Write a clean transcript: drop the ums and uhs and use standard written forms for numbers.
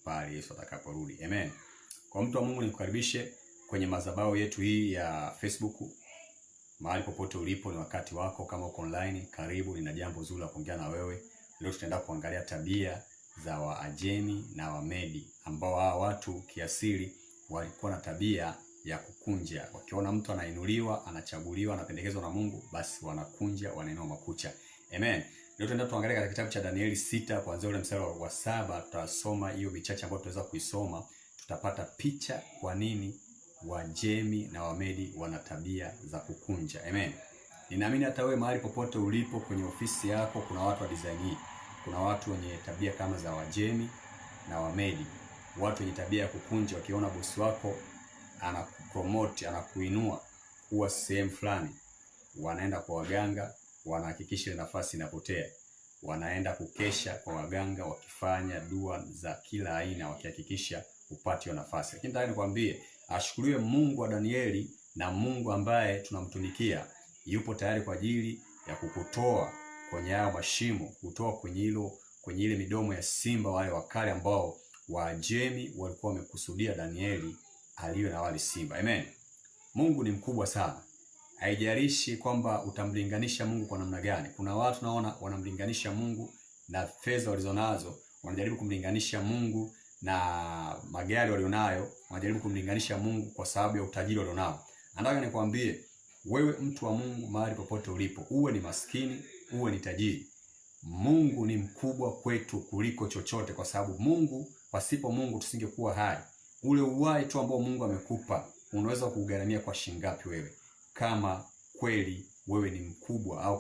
pale Yesu atakaporudi. Amen. Kwa mtu wa Mungu, nikukaribishe kwenye madhabahu yetu hii ya Facebook. Mahali popote ulipo, ni wakati wako. Kama uko online, karibu. Nina jambo zuri la kuongea na wewe. Leo tutaenda kuangalia tabia za Waajemi na Wamedi, ambao hawa watu kiasili walikuwa na tabia ya kukunja. Wakiona mtu anainuliwa, anachaguliwa, anapendekezwa na Mungu, basi wanakunja, wanainua makucha. Amen. Leo tutaenda tuangalia katika kitabu cha Danieli 6 kuanzia ule mstari wa 7. Tutasoma hiyo vichache ambayo tunaweza kuisoma. Tutapata picha kwa nini Waajemi na Wamedi wana tabia za kukunja. Amen. Ninaamini hata wewe mahali popote ulipo, kwenye ofisi yako kuna watu wa design hii. Kuna watu wenye tabia kama za Waajemi na Wamedi. Watu wenye tabia ya kukunja. Wakiona bosi wako anakupromote, anakuinua kuwa sehemu fulani, wanaenda kwa waganga, wanahakikisha nafasi inapotea. Wanaenda kukesha kwa waganga, wakifanya dua za kila aina, wakihakikisha upate hiyo nafasi. Lakini nataka nikwambie, ashukuriwe Mungu wa Danieli, na Mungu ambaye tunamtumikia yupo tayari kwa ajili ya kukutoa kwenye hayo mashimo, kutoa kwenye ile midomo ya simba wale wakali ambao Waajemi walikuwa wamekusudia Danieli aliwe na wale simba. Amen. Mungu ni mkubwa sana. Haijalishi kwamba utamlinganisha Mungu kwa namna gani. Kuna watu naona wanamlinganisha Mungu na fedha walizonazo, wanajaribu kumlinganisha Mungu na magari walionayo, wanajaribu kumlinganisha Mungu kwa sababu ya utajiri walionao. Nataka nikwambie wewe, mtu wa Mungu, mahali popote ulipo, uwe ni maskini, uwe ni tajiri, Mungu ni mkubwa kwetu kuliko chochote, kwa sababu Mungu, pasipo Mungu tusingekuwa hai. Ule uhai tu ambao Mungu amekupa, unaweza kugharamia kwa shilingi ngapi wewe, kama kweli wewe ni mkubwa au